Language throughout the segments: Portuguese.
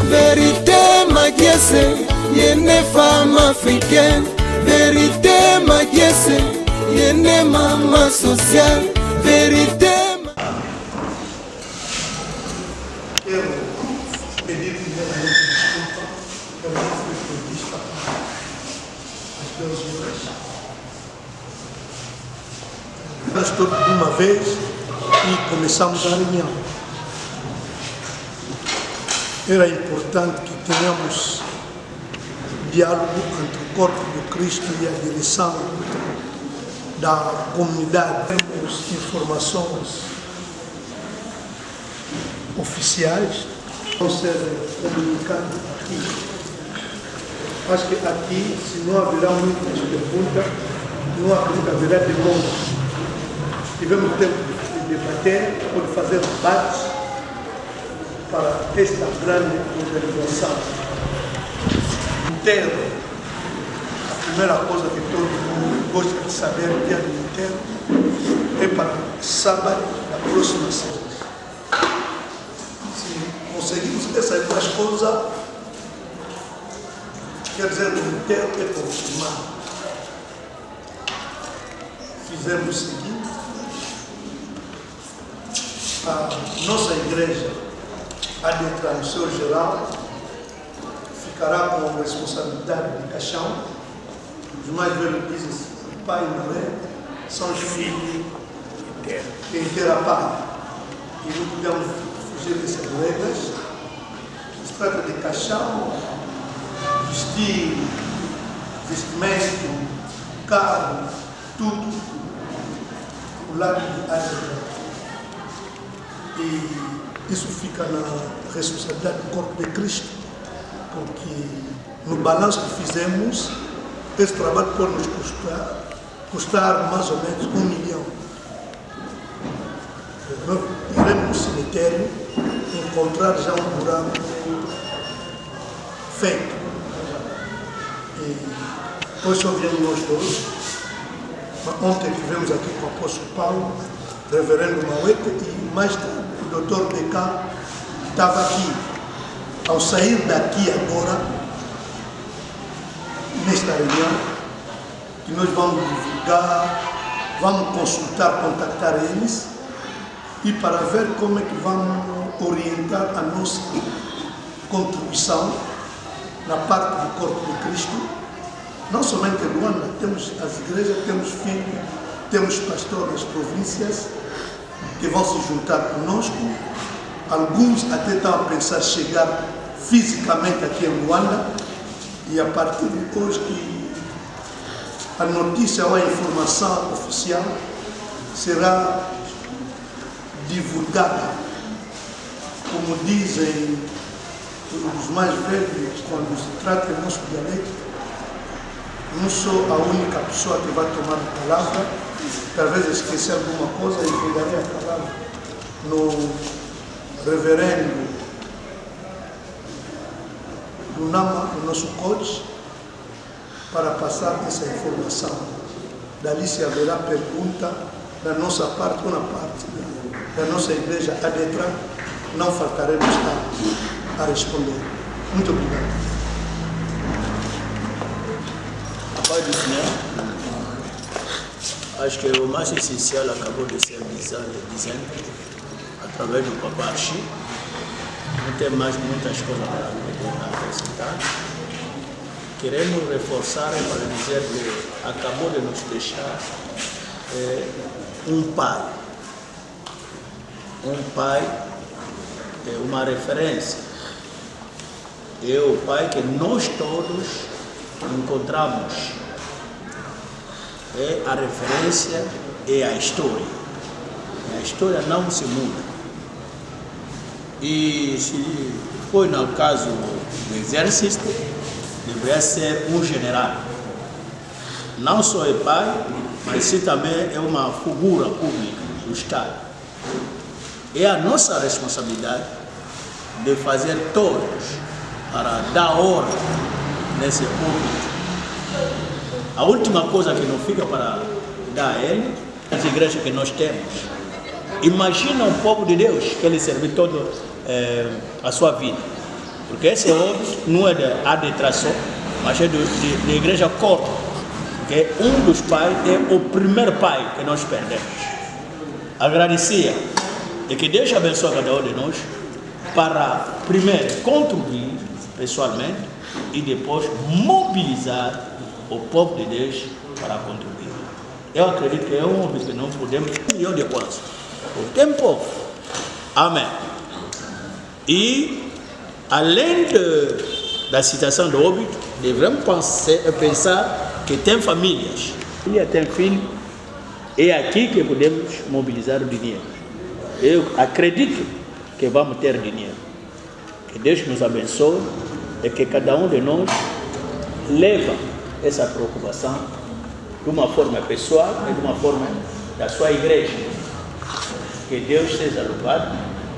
Vérité Magiesse, yene femme africaine. Vérité Magiesse, yene maman sociale. Vérité. Quero pedir primeiramente desculpa que eu não fui prevista às 12 horas. Nós todos de uma vez e começamos a reunião. Era importante que tenhamos diálogo entre o corpo de Cristo e a direção da comunidade. Temos informações oficiais vão ser comunicadas aqui. Acho que aqui, se não haverá muitas perguntas, não haverá demora. Tivemos tempo de debater ou de fazer debates para esta grande organização. Enterro. A primeira coisa que todo mundo gosta de saber no dia do enterro é para sábado da próxima semana. Se conseguimos essas duas coisas, quer dizer que o enterro é confirmado. Fizemos o seguinte: a nossa igreja, a de transmissão geral, ficará com a responsabilidade de caixão. Os mais velhos dizem que pai e mãe são os filhos que inteira pai. E não podemos fugir dessas regras. Se trata de caixão, vestimento, carro, tudo, o lado de área. E isso fica na responsabilidade do corpo de Cristo, porque no balanço que fizemos, esse trabalho pode nos custar mais ou menos 1 milhão. Nós iremos no cemitério encontrar já um buraco feito. E hoje só viemos nós dois. Ontem estivemos aqui com o apóstolo Paulo, reverendo Mauete, e mais tarde o doutor Becá estava aqui. Ao sair daqui agora, nesta reunião, que nós vamos divulgar, vamos consultar, contactar eles, e para ver como é que vamos orientar a nossa contribuição na parte do corpo de Cristo. Não somente em Luanda, temos as igrejas, temos filhos, temos pastores nas províncias que vão se juntar conosco. Alguns até estão a pensar chegar fisicamente aqui em Luanda, e a partir de hoje que a notícia ou a informação oficial será divulgada. Como dizem os mais velhos, quando se trata do nosso dialeto, não sou a única pessoa que vai tomar a palavra. Talvez esquecer alguma coisa e pegarei a palavra no reverendo Lunama, o nosso coach, para passar essa informação. Dali se haverá pergunta da nossa parte ou na parte da nossa igreja ADETRA, não faltaremos a responder. Muito obrigado. Pai do Senhor, acho que o mais essencial acabou de ser dizendo através do Papa Archie. Não tem mais muitas coisas para acrescentar. Queremos reforçar para dizer que acabou de nos deixar um pai. Um pai é uma referência. É o pai que nós todos encontramos. É a referência, é a história. A história não se muda. E se foi no caso do exército, deveria ser um general. Não só é pai, mas sim também é uma figura pública do Estado. É a nossa responsabilidade de fazer todos para dar ordem nesse público. A última coisa que não fica para dar a ele, as igrejas que nós temos. Imagina um povo de Deus que ele serviu toda a sua vida. Porque esse óbito não é da detração, mas é da igreja corpo, que um dos pais é o primeiro pai que nós perdemos. Agradecia e que Deus abençoe cada um de nós para primeiro contribuir pessoalmente e depois mobilizar o povo de Deus para contribuir. Eu acredito que é um óbito que não podemos milhão de coisas. O tempo. Amém. E além da citação do óbito, devemos pensar que tem famílias. Família tem filho. É aqui que podemos mobilizar o dinheiro. Eu acredito que vamos ter dinheiro. Que Deus nos abençoe e que cada um de nós leva essa preocupação de uma forma pessoal e de uma forma da sua igreja. Que Deus seja louvado,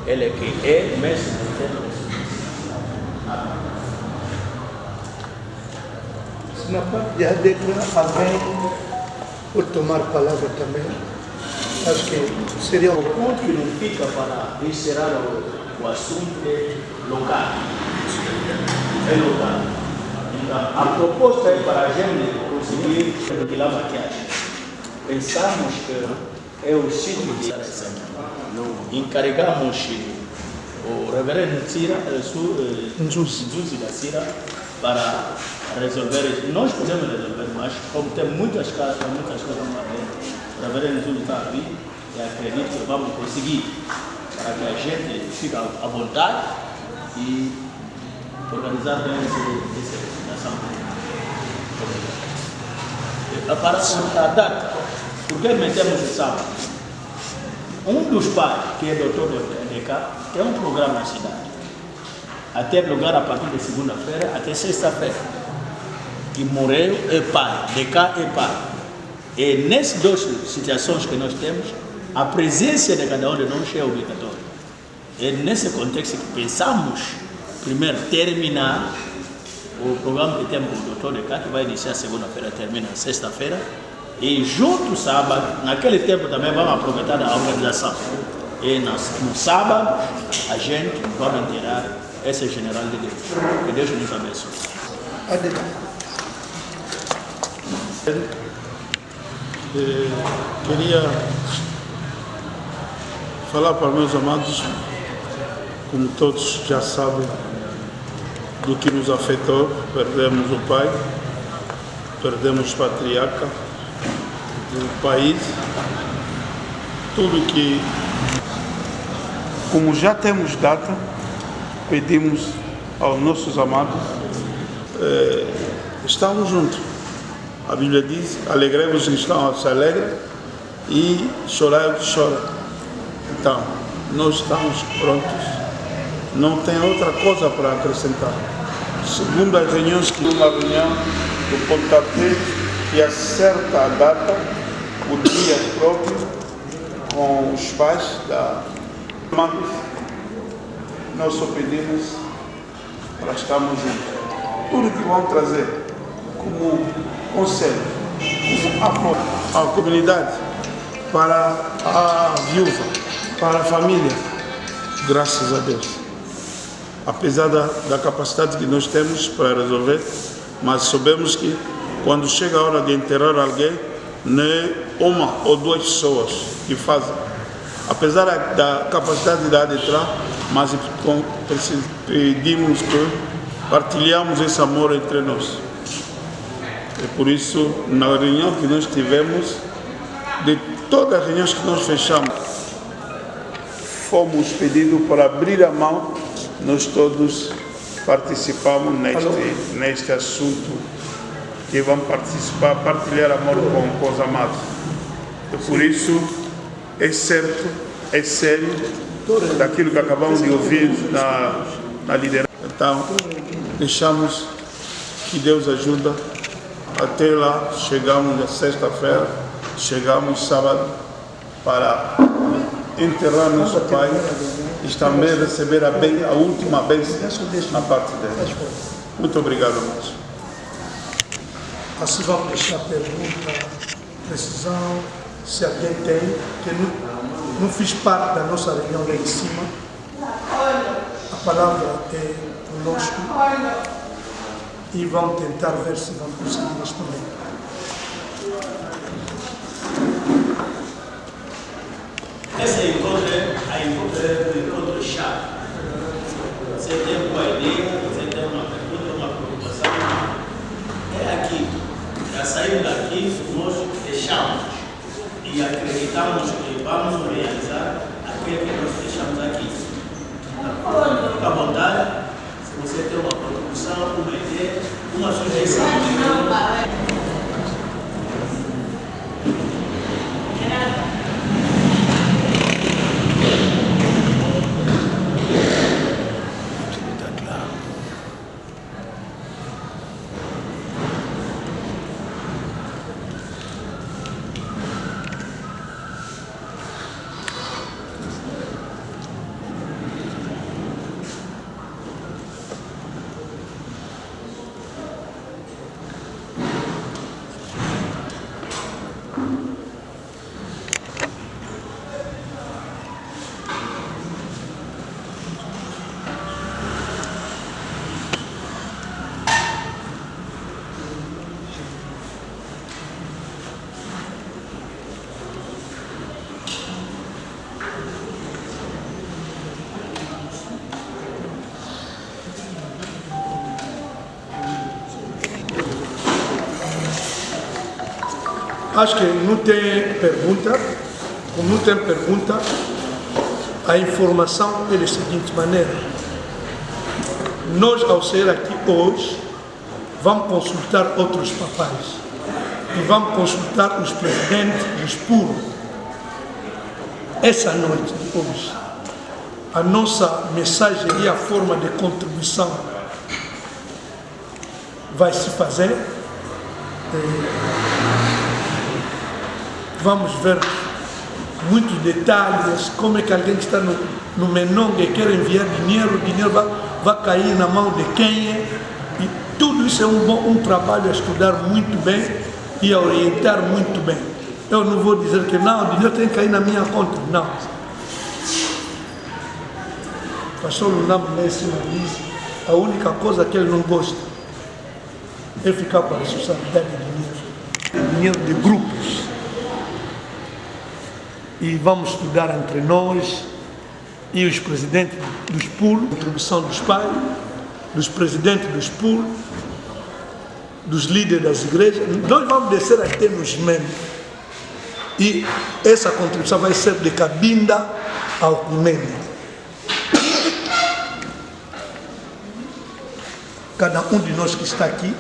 Ele que é mesmo eterno. Se na parte de adequar alguém por tomar palavra também, acho que seria O ponto que não fica para encerrar o assunto é local. É local. Então, a proposta é para a gente conseguir retirar a maquiagem. Pensamos que é o sítio de encarregamos o reverendo Cira, Nzuzi da Cira, para resolver. Nós podemos resolver, mas como tem muitas casas para ver, o reverendo Nzuzi está aqui e acredito que vamos conseguir para que a gente fique à vontade e organizar bem essa representação. Para a data, por que metemos o sábado? Um dos pais, que é doutor de cá, tem um programa na cidade. Até lugar a partir de segunda-feira até sexta-feira. E morreu é pai, de cá é pai. E nessas duas situações que nós temos, a presença de cada um de nós é obrigatória. É nesse contexto que pensamos, primeiro, terminar o programa que temos com o doutor de cá, que vai iniciar segunda-feira, termina sexta-feira. E junto sábado, naquele tempo também vamos aproveitar a organização. E no sábado, a gente vai enterrar esse general de Deus. Que Deus nos abençoe. Queria falar para meus amados, como todos já sabem, do que nos afetou. Perdemos o pai, perdemos o patriarca do país, tudo que, como já temos data, pedimos aos nossos amados, estamos juntos. A Bíblia diz, alegremos os que estão se alegram e chorai o que chora. Então, nós estamos prontos, não tem outra coisa para acrescentar. Segundo as reuniões, uma reunião do pontapé que acerta a data, o dia próprio, com os pais da mãe, nós só pedimos para estarmos juntos. Tudo que vão trazer como conselho, como apoio à comunidade, para a viúva, para a família, graças a Deus. Apesar da capacidade que nós temos para resolver, mas sabemos que quando chega a hora de enterrar alguém, não é uma ou duas pessoas que fazem. Apesar da capacidade de adentrar, mas pedimos que partilhamos esse amor entre nós. E por isso, na reunião que nós tivemos, de todas as reuniões que nós fechamos, fomos pedidos para abrir a mão, nós todos participamos neste assunto, que vamos participar, partilhar amor com os amados. E por isso, é certo, é sério, daquilo que acabamos de ouvir na liderança. Então, deixamos que Deus ajuda. Até lá, chegamos na sexta-feira, chegamos sábado para enterrar nosso pai e também receber a última bênção na parte dele. Muito obrigado, irmãos. Assim vamos deixar a pergunta, precisão, se alguém tem, que não fiz parte da nossa reunião lá em cima. A palavra é conosco e vão tentar ver se vão conseguir responder. Esse encontro-chave. Você tem uma ideia, você tem uma pergunta, uma preocupação. É aqui. Já saímos daqui, nós fechamos e acreditamos que vamos realizar aquilo que nós fechamos aqui. Fica à vontade, se você tem uma preocupação, uma ideia, uma sugestão. Acho que não tem pergunta. Como não tem pergunta, a informação é da seguinte maneira. Nós, ao sair aqui hoje, vamos consultar outros papais e vamos consultar os presidentes dos PUR. Essa noite de hoje, a nossa mensagem e a forma de contribuição vai se fazer. Vamos ver muitos detalhes, como é que alguém que está no Menongue e quer enviar dinheiro, o dinheiro vai cair na mão de quem é. E tudo isso é um trabalho a estudar muito bem e a orientar muito bem. Eu não vou dizer que não, o dinheiro tem que cair na minha conta, não. O pastor Lunambo lá em cima diz, a única coisa que ele não gosta é ficar com a responsabilidade de dinheiro de grupos. E vamos estudar entre nós e os presidentes dos PUR, contribuição dos pais, dos presidentes dos PUR, dos líderes das igrejas. Nós vamos descer até nos membros. E essa contribuição vai ser de Cabinda ao Cunene. Cada um de nós que está aqui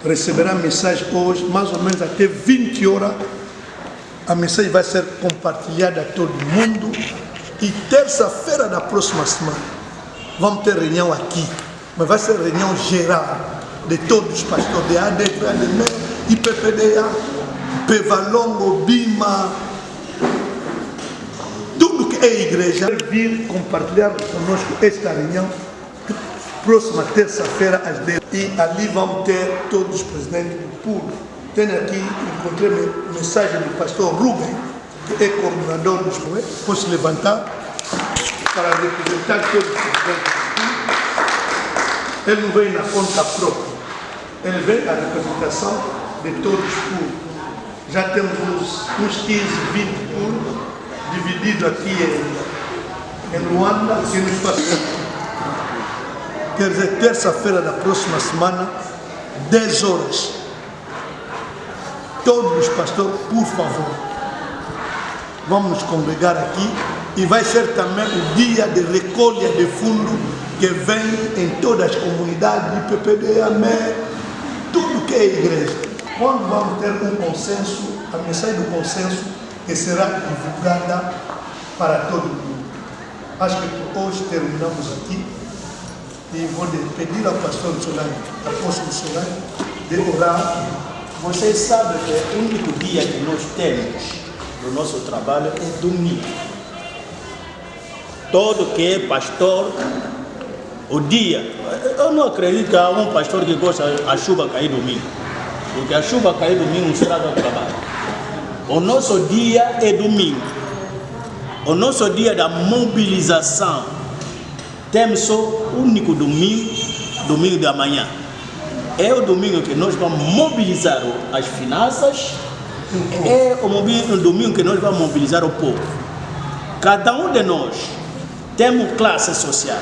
receberá mensagem hoje, mais ou menos até 20 horas. A mensagem vai ser compartilhada a todo mundo e terça-feira da próxima semana vamos ter reunião aqui, mas vai ser reunião geral de todos os pastores de ADP, ADM, IPPDA, Pevalongo, Bima, tudo que é igreja. Vir compartilhar conosco esta reunião próxima terça-feira às 10 e ali vamos ter todos os presidentes do PUR. Tenho aqui, encontrei mensagem do pastor Rubem, que é coordenador dos PUR. Posso levantar para representar todos os presidentes. Ele não vem na conta própria, ele vem à representação de todos os PUR. Já temos uns 15, 20 PUR, dividido aqui em Luanda, e nos faz. Quer dizer, terça-feira da próxima semana, 10 horas. Todos os pastores, por favor, vamos nos congregar aqui e vai ser também o dia de recolha de fundo que vem em todas as comunidades, IPPD, AME, tudo que é igreja. Quando vamos ter um consenso, a mensagem do consenso que será divulgada para todo mundo. Acho que por hoje terminamos aqui e vou pedir ao pastor Solano, apóstolo Solano, de orar. Vocês sabem que o único dia que nós temos do nosso trabalho é domingo. Todo que é pastor, o dia, eu não acredito que há um pastor que gosta a chuva cair domingo, porque a chuva cair domingo não estraga o trabalho. O nosso dia é domingo, o nosso dia da mobilização. Temos só o único domingo domingo da manhã, é o domingo que nós vamos mobilizar as finanças, é o domingo que nós vamos mobilizar o povo. Cada um de nós temos classe social.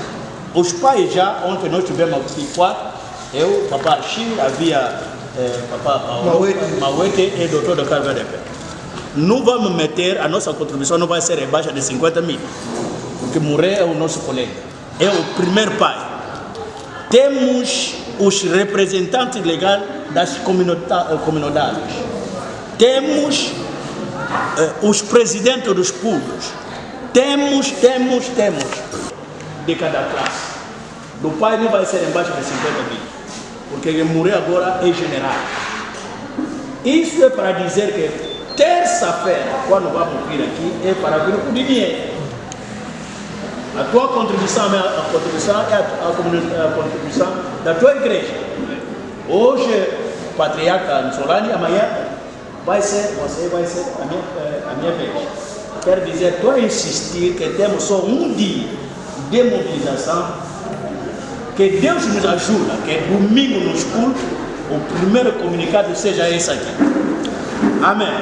Os pais já, ontem nós tivemos aqui 4, eu, Papá Archie, havia Papá Mauete e Dr. de Carvalho de Pé. Não vamos meter, a nossa contribuição não vai ser abaixo de 50 mil, porque morrer é o nosso colega, é o primeiro pai. Temos os representantes legais das comunidades, temos os presidentes dos pulos, temos de cada classe. Do pai não vai ser embaixo de 50 mil, porque ele morrer agora é general. Isso é para dizer que terça-feira, quando vamos vir aqui, é para vir com dinheiro. A tua contribuição é a contribuição da tua igreja. Hoje, patriarca Anzolani, amanhã você vai ser a minha vez. Quero dizer, estou a insistir que temos só um dia de mobilização, que Deus nos ajuda, que domingo nos cultos, o primeiro comunicado seja esse aqui. Amém.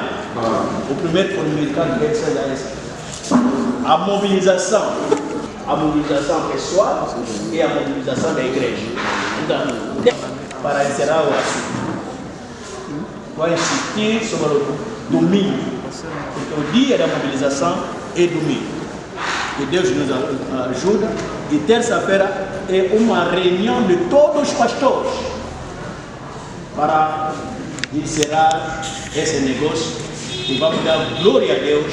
O primeiro comunicado que seja esse aqui. A mobilização pessoal e a mobilização da igreja. Então, para encerrar o assunto, vou insistir sobre o domingo, porque o dia da mobilização é domingo. Que Deus nos ajuda. E terça-feira é uma reunião de todos os pastores para encerrar esse negócio. E vamos dar glória a Deus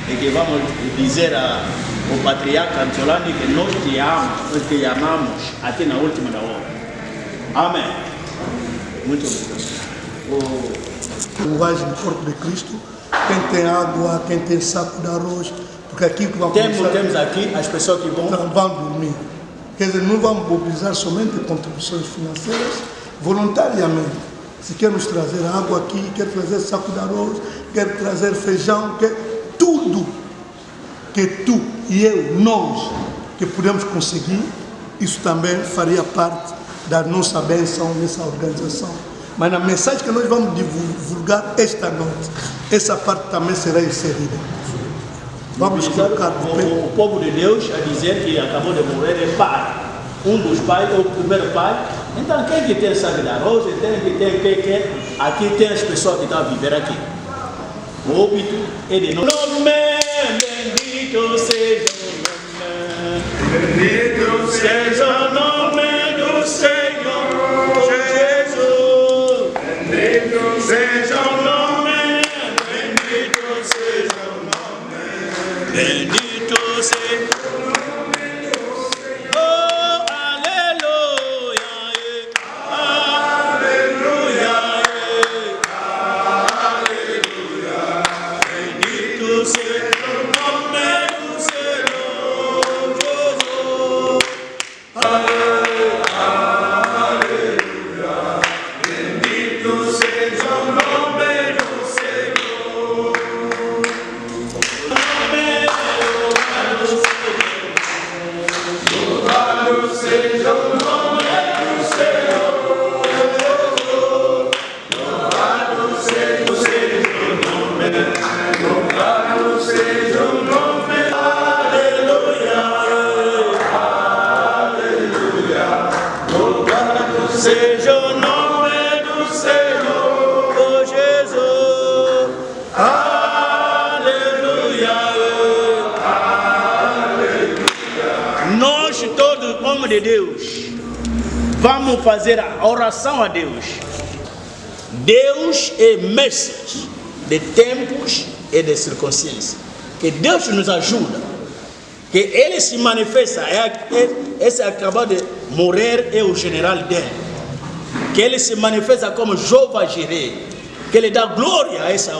e que vamos dizer ao patriarca Anzolani que nós te amamos até na última da hora. Amém. Muito obrigado. Linguagem do corpo de Cristo. Quem tem água, quem tem saco de arroz. Porque aqui que vai temos aqui as pessoas que vão dormir. Quer dizer, não vamos mobilizar somente contribuições financeiras voluntariamente. Se quer nos trazer água aqui, quer trazer saco de arroz, quer trazer feijão, quer tudo que tu e eu, nós, que podemos conseguir, isso também faria parte da nossa bênção nessa organização. Mas na mensagem que nós vamos divulgar esta noite, essa parte também será inserida. Vamos colocar o povo de Deus a dizer que acabou de morrer é pai. Um dos pais, o primeiro pai. Então quem que tem saco de arroz, aqui tem as pessoas que estão a viver aqui. O óbito é de nome. Bendito seja o nome. Bendito seja o nome do Senhor Jesus. Bendito seja o nome. Bendito seja o nome. Bendito seja o nome. Seja o nome do Senhor, oh Jesus, aleluia, aleluia. Nós todos, homens de Deus, vamos fazer a oração a Deus. Deus é mestre de tempos e de circunstâncias. Que Deus nos ajuda, que Ele se manifesta. Esse acabou de morrer é o general dele. Que ele se manifesta como Jeová Jireh, que ele dá glória a esse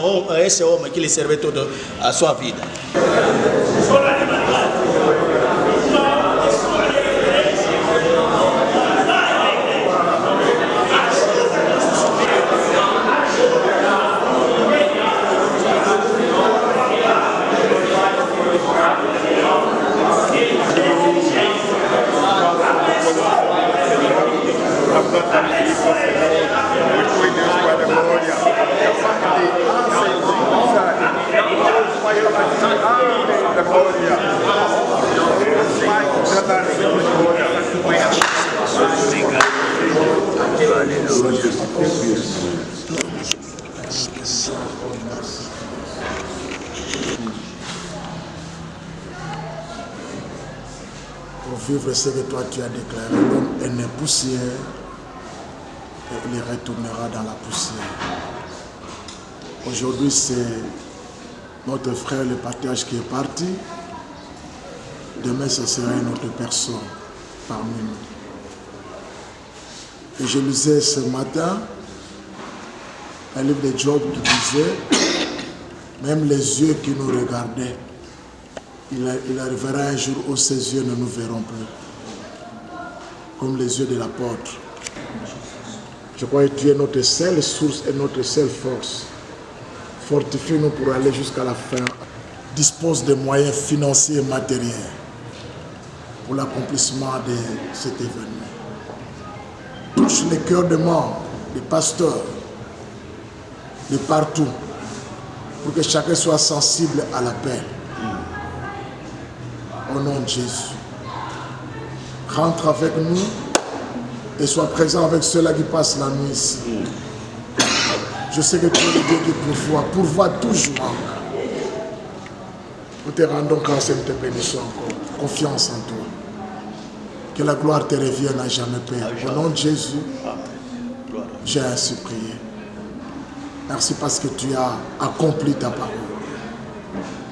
homem que lhe serve toda a sua vida. Pour vivre ce que toi tu as déclaré, l'homme est né poussière et il retournera dans la poussière. Aujourd'hui, c'est notre frère le partage qui est parti. Demain, ce sera une autre personne parmi nous. Et je lisais ce matin un livre de Job qui disait, même les yeux qui nous regardaient, il arrivera un jour où ces yeux ne nous verront plus, comme les yeux de l'apôtre. Je crois que tu es notre seule source et notre seule force. Fortifie-nous pour aller jusqu'à la fin. Dispose des moyens financiers et matériels pour l'accomplissement de cet événement. Touche les cœurs des membres, des pasteurs, de partout, pour que chacun soit sensible à l'appel. Au nom de Jésus. Rentre avec nous et sois présent avec ceux-là qui passent la nuit ici. Je sais que tu es le Dieu qui pourvoit toujours. Nous te rendons grâce et nous te bénissons encore. Confiance en toi. Que la gloire te revienne à jamais, Père. Au nom de Jésus, j'ai ainsi prié. Merci parce que tu as accompli ta parole.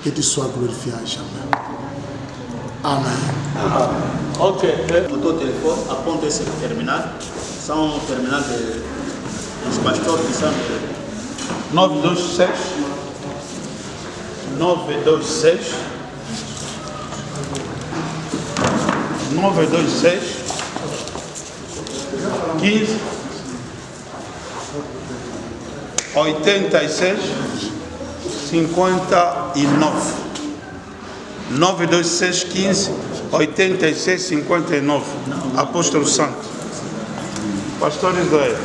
Que tu sois glorifié à jamais. Amen. Ok, votre téléphone, apportez ce terminal. Sans terminal de pasteur qui s'en 926 926 926 15 86 59 926 15 86 59. Apóstolo Santo. Pastor Israel.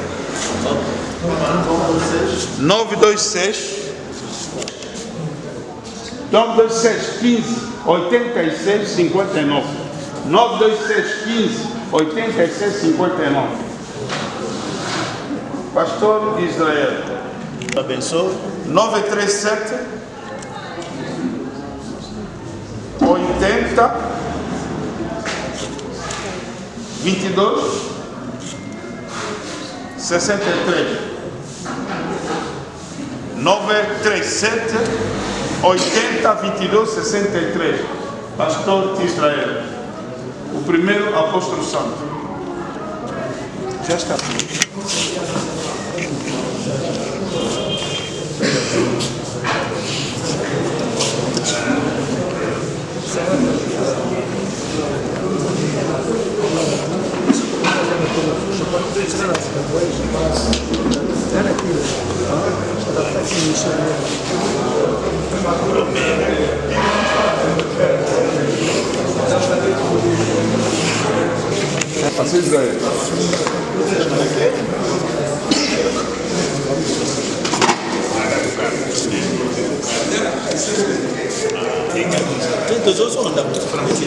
926 15 86 59. 926 15 86 59. Pastor Israel. abençoe. 937 80 22 63. 937 80 22 63. Pastor Israel, o primeiro apóstolo santo. Já está. Pastor Israel. Tem 2 ondas.